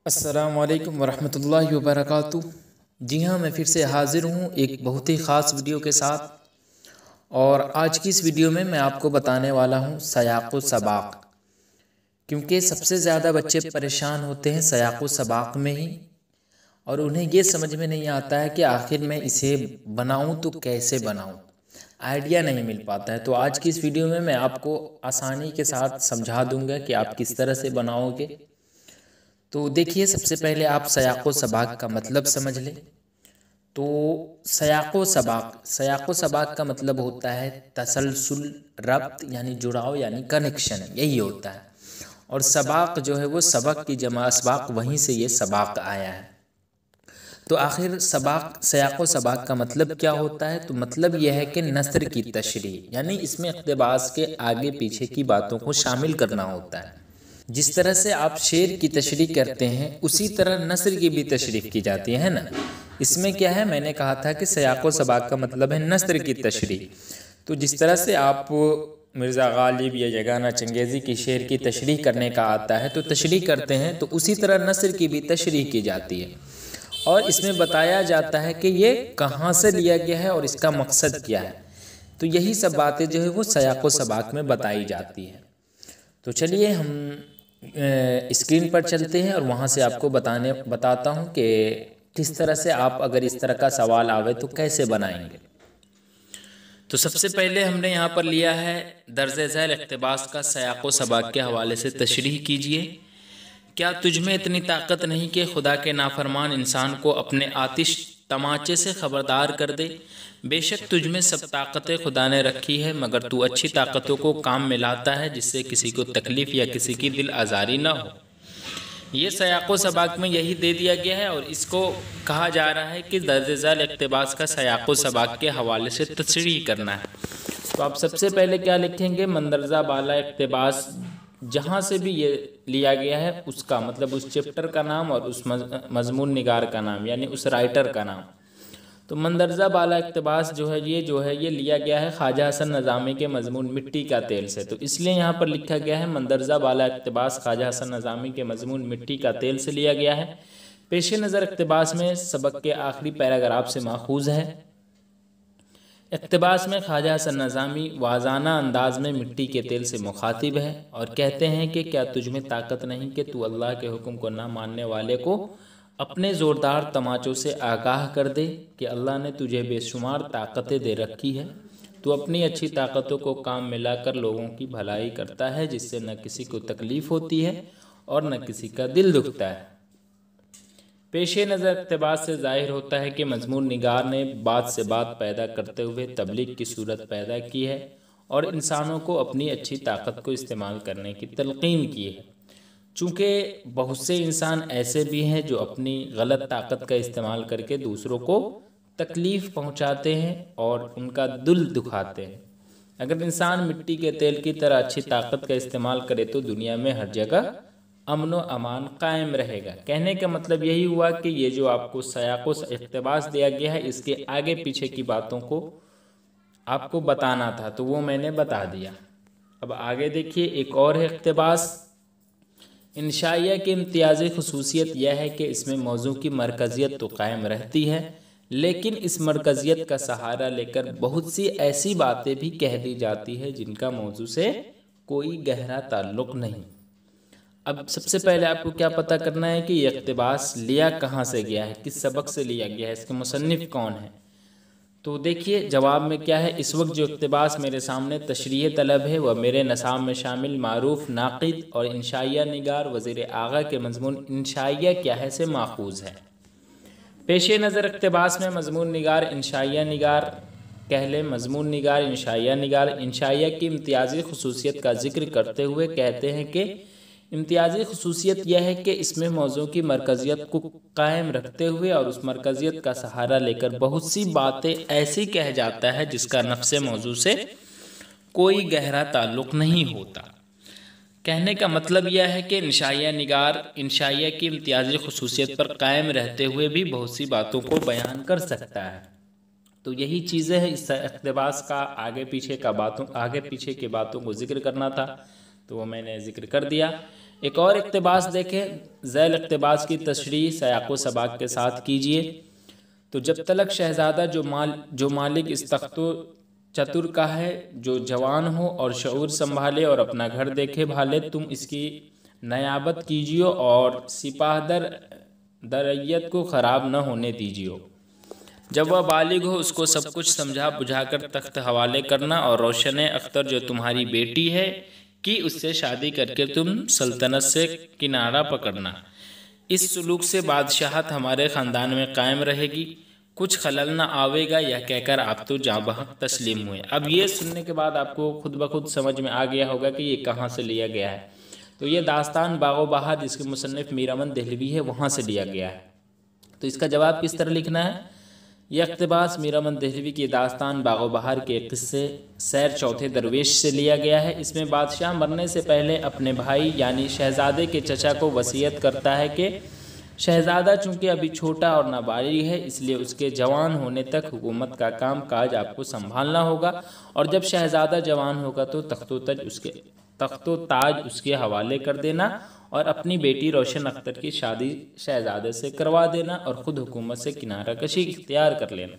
अस्सलामुअलैकुम वरहमतुल्लाहि वबरकातुहू। जी हाँ, मैं फिर से हाज़िर हूँ एक बहुत ही ख़ास वीडियो के साथ। और आज की इस वीडियो में मैं आपको बताने वाला हूँ सयाक़ व सबाक़, क्योंकि सबसे ज़्यादा बच्चे परेशान होते हैं सयाक़ व सबाक़ में ही, और उन्हें ये समझ में नहीं आता है कि आखिर मैं इसे बनाऊँ तो कैसे बनाऊँ, आइडिया नहीं मिल पाता है। तो आज की इस वीडियो में मैं आपको आसानी के साथ समझा दूँगा कि आप किस तरह से बनाओगे। तो देखिए, सबसे पहले आप सयाक़ व सबाक़ का मतलब समझ लें। तो सयाक़ व सबाक़ का मतलब होता है तसलसल, रब्त यानी जुड़ाव यानी कनेक्शन, यही होता है। और सबाक़ जो है वो सबक की जमा असबाक़, वहीं से ये सबाक़ आया है। तो आखिर सयाक़ व सबाक़ का मतलब क्या होता है? तो मतलब यह है कि नस्र की तशरीह, यानी इसमें इक़्तिबास के आगे पीछे की बातों को शामिल करना होता है। जिस तरह से आप शेर की तशरीह करते हैं उसी तरह नस्र की भी तशरीह की जाती है ना। इसमें क्या है, मैंने कहा था कि सयाक़ व सबाक़ का मतलब है नस्र की तशरीह। तो जिस तरह से आप मिर्ज़ा गालिब या यगाना चंगेज़ी की शेर की तशरीह करने का आता है तो तशरीह करते हैं, तो उसी तरह नस्र की भी तशरीह की जाती है। और इसमें बताया जाता है कि ये कहाँ से लिया गया है और इसका मकसद क्या है। तो यही सब बातें जो है वो सयाक़ व सबाक़ में बताई जाती है। तो चलिए हम स्क्रीन पर चलते हैं और वहाँ से आपको बताता हूँ कि किस तरह से आप अगर इस तरह का सवाल आवे तो कैसे बनाएंगे। तो सबसे पहले हमने यहाँ पर लिया है दर्ज झैल इक़्तिबास का सयाक़ व सबाक़ के हवाले से तशरीह कीजिए। क्या तुझमें इतनी ताकत नहीं कि खुदा के नाफरमान इंसान को अपने आतिश तमाचे से खबरदार कर दे? बेशक तुझमें सब ताकतें खुदा ने रखी है, मगर तू अच्छी ताकतों को काम में लाता है जिससे किसी को तकलीफ़ या किसी की दिल आज़ारी न हो। ये सयाक़ व सबाक़ में यही दे दिया गया है और इसको कहा जा रहा है कि दर्ज झैल इक़्तिबास का सयाक़ व सबाक़ के हवाले से तशरीह करना है। तो आप सबसे पहले क्या लिखेंगे? मंदरजा बाला इक़्तिबास, जहाँ से भी ये लिया गया है उसका मतलब उस चैप्टर का नाम और उस मज़मून निगार का नाम, यानी उस राइटर का नाम। तो मंदरजा बाला इक़्तिबास जो है ये लिया गया है ख्वाजा हसन नज़ामी के मज़मून मिट्टी का तेल से। तो इसलिए यहाँ पर लिखा गया है मंदरजा बाला इक़्तिबास ख्वाजा हसन नज़ामी के मज़मून मिट्टी का तेल से लिया गया है। पेश नज़र इक़्तिबास में सबक के आखिरी पैराग्राफ से माखूज़ है। इक़्तिबास में ख्वाजा हसन नज़ामी वाज़ाना अंदाज में मिट्टी के तेल से मुखातिब है और कहते हैं कि क्या तुझमें ताकत नहीं कि तू अल्लाह के हुक्म को ना मानने वाले को अपने ज़ोरदार तमाचों से आगाह कर दे कि अल्लाह ने तुझे बेशुमार ताकतें दे रखी है। तू अपनी अच्छी ताकतों को काम में लाकर लोगों की भलाई करता है जिससे न किसी को तकलीफ़ होती है और न किसी का दिल दुखता है। पेश नज़र इक़्तिबास से ज़ाहिर होता है कि मज़मून निगार ने बात से बात पैदा करते हुए तबलीग की सूरत पैदा की है और इंसानों को अपनी अच्छी ताकत को इस्तेमाल करने की तलक़ीन की है। चूँकि बहुत से इंसान ऐसे भी हैं जो अपनी गलत ताकत का इस्तेमाल करके दूसरों को तकलीफ़ पहुँचाते हैं और उनका दिल दुखाते हैं। अगर इंसान मिट्टी के तेल की तरह अच्छी ताकत का इस्तेमाल करे तो दुनिया में हर जगह अमन व अमान कायम रहेगा। कहने का मतलब यही हुआ कि ये जो आपको सयाक़ व इक़्तिबास दिया गया है इसके आगे पीछे की बातों को आपको बताना था, तो वो मैंने बता दिया। अब आगे देखिए, एक और है इक़्तिबास। इंशाइया की इम्तियाज़ी ख़ुसूसियत यह है कि इसमें मौजू की मरकज़ियत तो कायम रहती है, लेकिन इस मरकज़ियत का सहारा लेकर बहुत सी ऐसी बातें भी कह दी जाती है जिनका मौजू से कोई गहरा ताल्लुक़ नहीं। अब सबसे पहले आपको क्या पता करना है कि यह इक़्तिबास लिया कहाँ से गया है, किस सबक से लिया गया है, इसके मुसन्निफ़ कौन है। तो देखिए जवाब में क्या है, इस वक्त जो इक़्तिबास मेरे सामने तशरीह तलब है वह मेरे नसाब में शामिल मारूफ नाक़िद और इंशाइया निगार वज़ीर आगा के मज़मून इंशाइया क्या है से माखूज़ है। पेश नज़र इक़्तिबास में मज़मून निगार इंशाइया निगार कह लें, मज़मून निगार इंशाइया की इम्तियाज़ी ख़ुसूसियत का ज़िक्र करते हुए कहते हैं कि इम्तियाज़ी ख़ुसूसियत यह है कि इसमें मौज़ू की मरकज़ियत को कायम रखते हुए और उस मरकज़ियत का सहारा लेकर बहुत सी बातें ऐसी कह जाता है जिसका नफ्स मौज़ू से कोई गहरा ताल्लुक़ नहीं होता। कहने का मतलब यह है कि इंशाइया की इम्तियाज़ी ख़ुसूसियत पर कायम रहते हुए भी बहुत सी बातों को बयान कर सकता है। तो यही चीज़ें हैं इस इक़्तिबास का आगे पीछे की बातों को ज़िक्र करना था, तो वो मैंने ज़िक्र कर दिया। एक और इक़्तिबास देखें, ज़ैल इक़्तिबास की तशरीह सयाक़ो सबाक़ के साथ कीजिए। तो जब तलक शहज़ादा जो मालिक इस तख्तो चतुर का है, जो जवान हो और शऊर संभाले और अपना घर देखे भाले, तुम इसकी नयाबत कीजिए और सिपाहदर दरयत को ख़राब न होने दीजिए। जब वह बालिग हो उसको सब कुछ समझा बुझाकर तख्त हवाले करना, और रोशन अख्तर जो तुम्हारी बेटी है कि उससे शादी करके तुम सल्तनत से किनारा पकड़ना। इस सुलूक से बादशाहत हमारे ख़ानदान में कायम रहेगी, कुछ खलल ना आवेगा, यह कहकर आप तो जाँ बहक तस्लीम हुए। अब ये सुनने के बाद आपको खुद ब खुद समझ में आ गया होगा कि ये कहाँ से लिया गया है। तो ये दास्तान बागो बहार जिसके मुसन्निफ़ मीरामन देहलवी है, वहाँ से लिया गया है। तो इसका जवाब किस तरह लिखना है? यह इक़्तिबास मीरामन देहलवी की दास्तान बागो बहार के किस्से सैर चौथे दरवेश से लिया गया है। इसमें बादशाह मरने से पहले अपने भाई यानी शहज़ादे के चचा को वसीयत करता है कि शहज़ादा चूँकि अभी छोटा और नाबालिग है, इसलिए उसके जवान होने तक हुकूमत का काम काज आपको संभालना होगा, और जब शहज़ादा जवान होगा तो तख्तो ताज उसके हवाले कर देना और अपनी बेटी रोशन अख्तर की शादी शहज़ादे से करवा देना और ख़ुद हुकूमत से किनारा कशी इख्तियार कर लेना।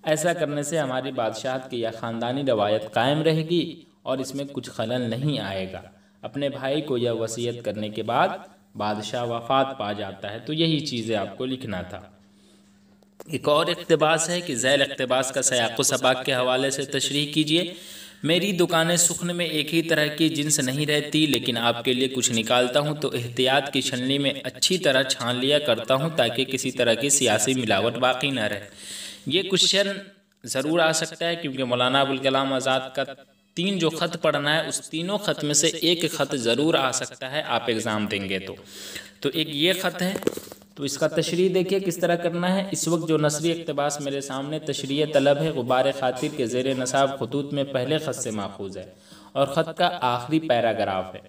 ऐसा करने से हमारी बादशाहत की यह ख़ानदानी रवायत कायम रहेगी और इसमें कुछ खलल नहीं आएगा। अपने भाई को यह वसीयत करने के बाद बादशाह वफ़ात पा जाता है। तो यही चीज़ें आपको लिखना था। एक और इक़्तिबास है कि ज़ैल इक़्तिबास का सयाक़ो सबाक़ के हवाले से तशरीह कीजिए। मेरी दुकानें सुख्न में एक ही तरह की जिन्स नहीं रहती, लेकिन आपके लिए कुछ निकालता हूँ तो एहतियात की छलनी में अच्छी तरह छान लिया करता हूँ ताकि किसी तरह की सियासी मिलावट बाकी न रहे। ये क्वेश्चन ज़रूर आ सकता है क्योंकि मौलाना अबुल कलाम आज़ाद का 3 जो ख़त पढ़ना है उस तीनों ख़त में से एक ख़त ज़रूर आ सकता है, आप एग्ज़ाम देंगे तो एक ये ख़त है। तो इसका तशरीह देखिए किस तरह करना है। इस वक्त जो नसरी इक़्तिबास मेरे सामने तशरीह तलब है, गुबार खातिर के ज़ेर नसाब खतूत में पहले ख़त से माखूज़ है और ख़त का आखिरी पैराग्राफ है।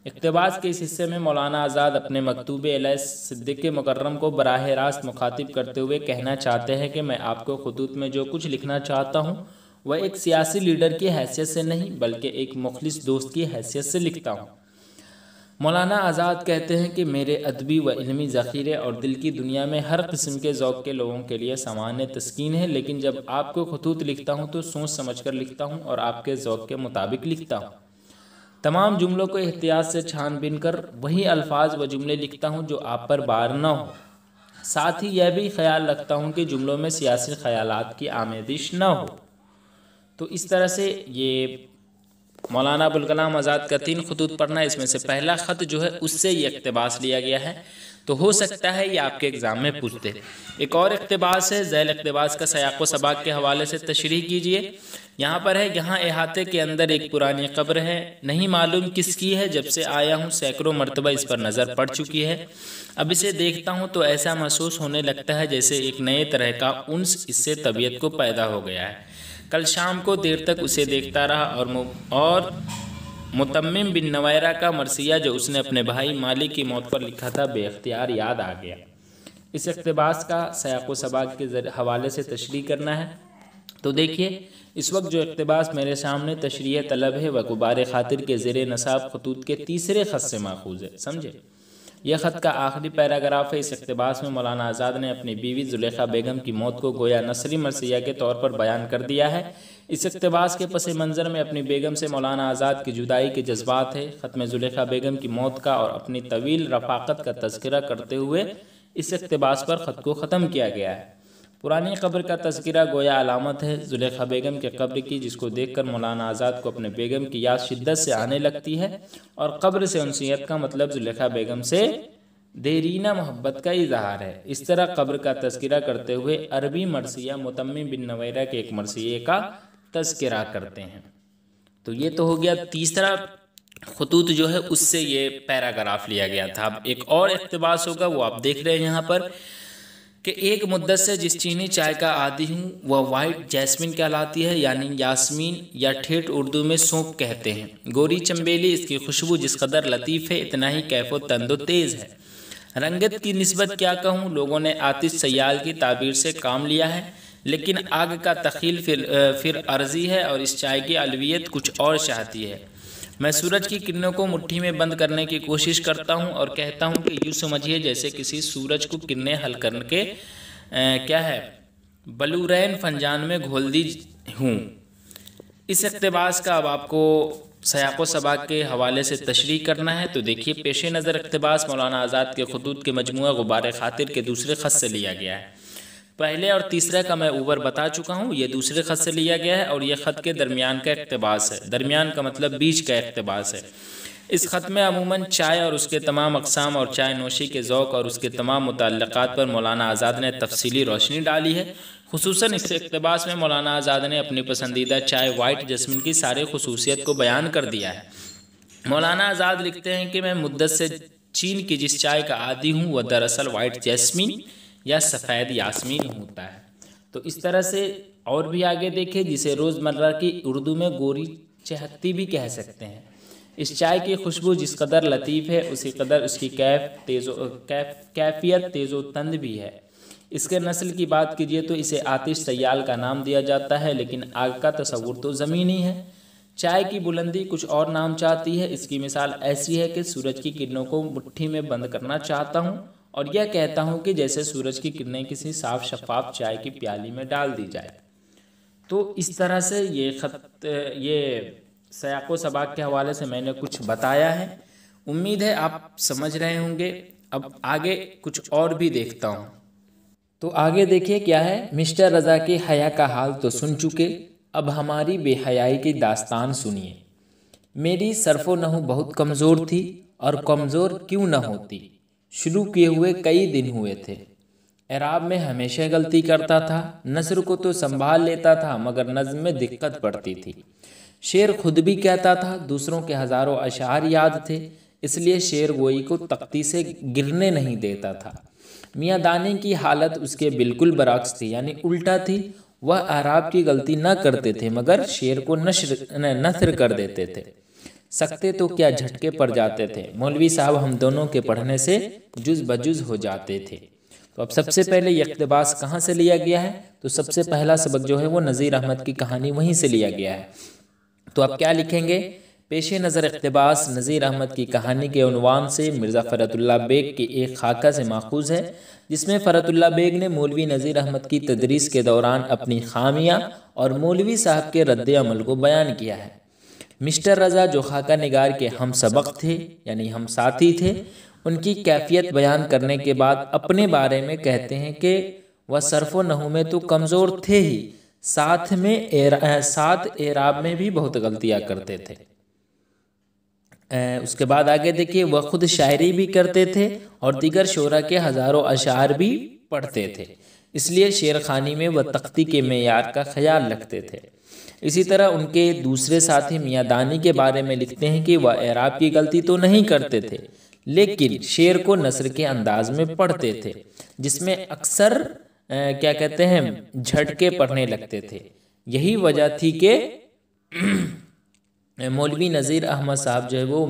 इक़्तिबास के इस हिस्से में मौलाना आज़ाद अपने मकतूब इलाही सिद्दीक़ मुकर्रम को बराह रास्त मुखातिब करते हुए कहना चाहते हैं कि मैं आपको खतूत में जो कुछ लिखना चाहता हूँ वह एक सियासी लीडर की हैसियत से नहीं बल्कि एक मुखलिस दोस्त की हैसियत से लिखता हूँ। मौलाना आज़ाद कहते हैं कि मेरे अदबी व इल्मी ज़ख़ीरे और दिल की दुनिया में हर किस्म के ज़ौक़ के लोगों के लिए सामान्य तस्कीन है, लेकिन जब आपको खतूत लिखता हूँ तो सोच समझ कर लिखता हूँ और आपके ज़ौक़ के मुताबिक लिखता हूँ। तमाम जुमलों को एहतियात से छानबीन कर वही अल्फाज व जुमले लिखता हूँ जो आप पर बार न हो। साथ ही यह भी ख्याल रखता हूँ कि जुमलों में सियासी ख्यालात की आमेदिश न हो। तो इस तरह से ये मौलाना अबुल कलाम आज़ाद का 3 खतूत पढ़ना है। इसमें से पहला ख़त जो है उससे ये इक़्तिबास लिया गया है, तो हो सकता है ये आपके एग्ज़ाम में पूछते। एक और इक़्तिबास है, ज़ैल इक़्तिबास का सयाक़ो सबाक़ के हवाले से तशरीह कीजिए। यहाँ पर है, यहाँ अहाते के अंदर एक पुरानी कब्र है, नहीं मालूम किसकी है, जब से आया हूँ सैकड़ों मरतबा इस पर नज़र पड़ चुकी है। अब इसे देखता हूँ तो ऐसा महसूस होने लगता है जैसे एक नए तरह का उन्स इससे तबीयत को पैदा हो गया है। कल शाम को देर तक उसे देखता रहा और मुतम्मिम बिन नवैरा का मरसिया जो उसने अपने भाई मालिक की मौत पर लिखा था बेख्तियार याद आ गया। इस इक़्तिबास का सयाक़ो सबाक़ के हवाले से तशरीह करना है। तो देखिए इस वक्त जो इक़्तिबास मेरे सामने तशरीह तलब है वह गुबार खातिर के ज़ेर नसाब खतूत के तीसरे ख़त से माखूज़ है, समझे। यह ख़त का आखिरी पैराग्राफ है। इस इक़्तिबास में मौलाना आज़ाद ने अपनी बीवी ज़ुलेखा बेगम की मौत को गोया नसरी मरसिया के तौर पर बयान कर दिया है। इस इक़्तिबास के पस मंज़र में अपनी बेगम से मौलाना आज़ाद की जुदाई के जज्बात है। ख़त में ज़ुलेखा बेगम की मौत का और अपनी तवील रफ़ाक़त का तज़किरा करते हुए इस इक़्तिबास पर ख़त को ख़त्म किया गया है। पुरानी कब्र का तज़किरा गोया अलामत है ज़ुलेखा बेगम के कब्र की, जिसको देखकर मौलाना आज़ाद को अपने बेगम की याद शिद्दत से आने लगती है और कब्र से उनसियत का मतलब ज़ुलेखा बेगम से देरीना मोहब्बत का इजहार है। इस तरह कब्र का तज़किरा करते हुए अरबी मरसिया मुतम्मिम बिन नवैरा के एक मरसिये का तज़किरा करते हैं। तो ये तो हो गया तीसरा खतूत जो है उससे ये पैराग्राफ लिया गया था। अब एक और इक़्तिबास होगा, वो आप देख रहे हैं यहाँ पर कि एक मुद्दत से जिस चीनी चाय का आदी हूँ वह वाइट जैस्मिन कहलाती है, यानी यास्मीन या ठेठ उर्दू में सौंफ कहते हैं। गोरी चंबेली, इसकी खुशबू जिस कदर लतीफ़ है इतना ही कैफ़ो तंदो तेज़ है। रंगत की निस्बत क्या कहूँ, लोगों ने आतिश सयाल की ताबीर से काम लिया है, लेकिन आग का तख़ील फिर अर्जी है और इस चाय की अलवियत कुछ और चाहती है। मैं सूरज की किरणों को मुट्ठी में बंद करने की कोशिश करता हूं और कहता हूं कि यूँ समझिए जैसे किसी सूरज को किरणें हल करके क्या है बलूरैन फंजान में घोल दी हूँ। इस इक़्तिबास का अब आपको सयाक़ व सबाक़ के हवाले से तशरीह करना है। तो देखिए, पेश नज़र इक़्तिबास मौलाना आज़ाद के ख़ुतूत के मजमूआ गुबार ख़ातिर के दूसरे ख़त से लिया गया है। पहले और तीसरे का मैं ऊपर बता चुका हूँ, ये दूसरे ख़त से लिया गया है और ये ख़त के दरमियान का इक़्तिबास है। दरमियान का मतलब बीच का इक़्तिबास है। इस ख़त में अमूमन चाय और उसके तमाम अक़साम और चाय नोशी के ज़ौक़ और उसके तमाम मुतल्लक़ात पर मौलाना आज़ाद ने तफसीली रोशनी डाली है। खुसूसन इस इक़्तिबास में मौलाना आज़ाद ने अपनी पसंदीदा चाय वाइट जैस्मिन की सारी खुसूसियत को बयान कर दिया है। मौलाना आज़ाद लिखते हैं कि मैं मुद्दत से चीन की जिस चाय का आदी हूँ वह दरअसल वाइट जैस्मिन या सफ़ेद यास्मीन होता है। तो इस तरह से और भी आगे देखें, जिसे रोज़मर्रा की उर्दू में गोरी चहत्ती भी कह सकते हैं। इस चाय की खुशबू जिस कदर लतीफ़ है उसी कदर उसकी कैफियत तेज़ो तंद भी है। इसके नस्ल की बात कीजिए तो इसे आतिश सयाल का नाम दिया जाता है, लेकिन आग का तस्वुर तो ज़मीनी है। चाय की बुलंदी कुछ और नाम चाहती है। इसकी मिसाल ऐसी है कि सूरज की किरणों को मुट्ठी में बंद करना चाहता हूँ और यह कहता हूँ कि जैसे सूरज की किरणें किसी साफ शफाफ चाय की प्याली में डाल दी जाए। तो इस तरह से ये सयाक़ व सबाक़ के हवाले से मैंने कुछ बताया है। उम्मीद है आप समझ रहे होंगे। अब आगे कुछ और भी देखता हूँ। तो आगे देखिए क्या है। मिस्टर रज़ा के हया का हाल तो सुन चुके, अब हमारी बेहयाई की दास्तान सुनिए। मेरी सरफ़ो नहू बहुत कमज़ोर थी और कमज़ोर क्यों न होती, शुरू किए हुए कई दिन हुए थे। एराब में हमेशा गलती करता था। नस्र को तो संभाल लेता था मगर नज़्म में दिक्कत पड़ती थी। शेर खुद भी कहता था दूसरों के हज़ारों अशार याद थे, इसलिए शेर गोई को तख्ती से गिरने नहीं देता था। मियाँ दानी की हालत उसके बिल्कुल बरअक्स थी, यानी उल्टा थी। वह अराब की गलती न करते थे मगर शेर को नस्र कर देते थे। सकते तो क्या झटके पड़ जाते थे। मौलवी साहब हम दोनों के पढ़ने से जुज़ बजुज़ हो जाते थे। तो अब सबसे पहले ये इक़्तिबास कहाँ से लिया गया है? तो सबसे पहला सबक जो है वो नज़ीर अहमद की कहानी वहीं से लिया गया है। तो आप क्या लिखेंगे? पेश नज़र इक़्तिबास नज़ीर अहमद की कहानी के उन्वान से मिर्ज़ा फ़रतुल्लाह बेग के एक खाका से माखूज़ है, जिसमें फ़रतुल्लाह बेग ने मौलवी नज़ीर अहमद की तदरीस के दौरान अपनी खामियाँ और मौलवी साहब के रद्द अमल को बयान किया है। मिस्टर रज़ा जो खाका निगार के हम सबक थे यानी हम साथी थे, उनकी कैफियत बयान करने के बाद अपने बारे में कहते हैं कि वह सरफ़ो नहू में तो कमज़ोर थे ही, साथ एराब में भी बहुत गलतियाँ करते थे। उसके बाद आगे देखिए, वह खुद शायरी भी करते थे और दीगर शोरा के हज़ारों अशार भी पढ़ते थे, इसलिए शेर खानी में वह तख्ती के मेयार का ख्याल रखते थे। इसी तरह उनके दूसरे साथी मियाँ दानी के बारे में लिखते हैं कि वह एराब की गलती तो नहीं करते थे, लेकिन शेर को नस्र के अंदाज में पढ़ते थे, जिसमें अक्सर क्या कहते हैं झटके पढ़ने लगते थे। यही वजह थी कि मौलवी नज़ीर अहमद साहब जो है वो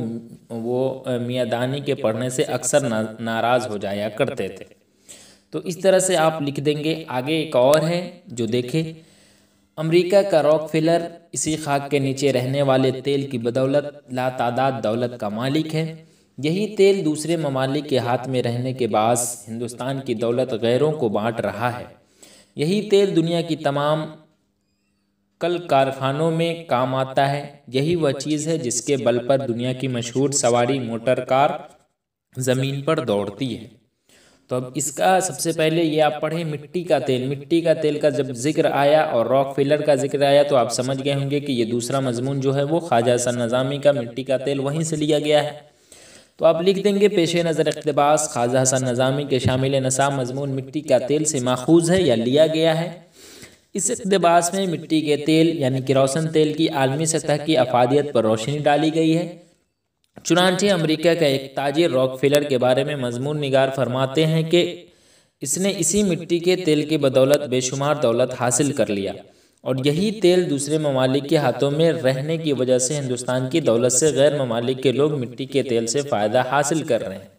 मियाँ दानी के पढ़ने से अक्सर नाराज़ हो जाया करते थे। तो इस तरह से आप लिख देंगे। आगे एक और है जो देखें, अमेरिका का रॉकफेलर इसी खाक के नीचे रहने वाले तेल की बदौलत लातादाद दौलत का मालिक है। यही तेल दूसरे ममालिक के हाथ में रहने के बास हिंदुस्तान की दौलत गैरों को बांट रहा है। यही तेल दुनिया की तमाम कल कारखानों में काम आता है। यही वह चीज़ है जिसके बल पर दुनिया की मशहूर सवारी मोटर कार ज़मीन पर दौड़ती है। तो अब इसका सबसे पहले ये आप पढ़ें, मिट्टी का तेल। मिट्टी का तेल का जब जिक्र आया और रॉकफेलर का जिक्र आया तो आप समझ गए होंगे कि ये दूसरा मजमून जो है वो ख्वाजा हसन नज़ामी का मिट्टी का तेल वहीं से लिया गया है। तो आप लिख देंगे, पेश नज़र इक़्तिबास ख्वाजा हसन नज़ामी के शामिल नसाब मजमून मिट्टी का तेल से माखूज़ है या लिया गया है। इस इक़्तिबास में मिट्टी के तेल यानी किरोसिन तेल की आलमी सतह की अफादियत पर रोशनी डाली गई है। चुनांचे अमेरिका का एक ताजिर रॉकफेलर के बारे में मजमून निगार फरमाते हैं कि इसने इसी मिट्टी के तेल की बदौलत बेशुमार दौलत हासिल कर लिया और यही तेल दूसरे ममालिक के हाथों में रहने की वजह से हिंदुस्तान की दौलत से गैर ममालिक के लोग मिट्टी के तेल से फ़ायदा हासिल कर रहे हैं।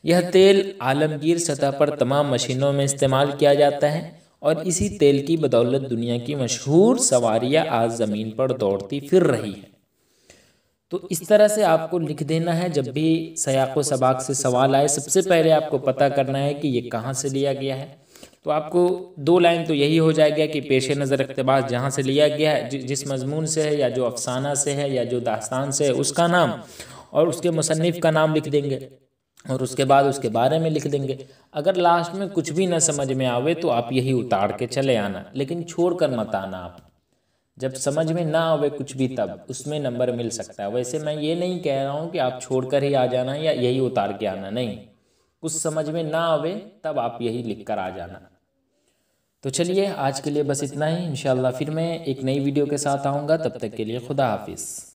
यह तेल आलमगीर सतह पर तमाम मशीनों में इस्तेमाल किया जाता है और इसी तेल की बदौलत दुनिया की मशहूर सवारियाँ आज ज़मीन पर दौड़ती फिर रही हैं। तो इस तरह से आपको लिख देना है। जब भी सयाक़ व सबाक़ से सवाल आए, सबसे पहले आपको पता करना है कि ये कहाँ से लिया गया है। तो आपको 2 लाइन तो यही हो जाएगा कि पेश नज़र इक़्तिबास जहाँ से लिया गया है, जिस मज़मून से है या जो अफ़साना से है या जो दास्तान से है, उसका नाम और उसके मुसन्निफ़ का नाम लिख देंगे और उसके बाद उसके बारे में लिख देंगे। अगर लास्ट में कुछ भी ना समझ में आवे तो आप यही उतार के चले आना, लेकिन छोड़ कर मत आना। आप जब समझ में ना आवे कुछ भी तब उसमें नंबर मिल सकता है। वैसे मैं ये नहीं कह रहा हूँ कि आप छोड़ कर ही आ जाना या यही उतार के आना, नहीं, कुछ समझ में ना आवे तब आप यही लिख कर आ जाना। तो चलिए आज के लिए बस इतना ही। इंशाअल्लाह फिर मैं एक नई वीडियो के साथ आऊँगा, तब तक के लिए खुदा हाफिज़।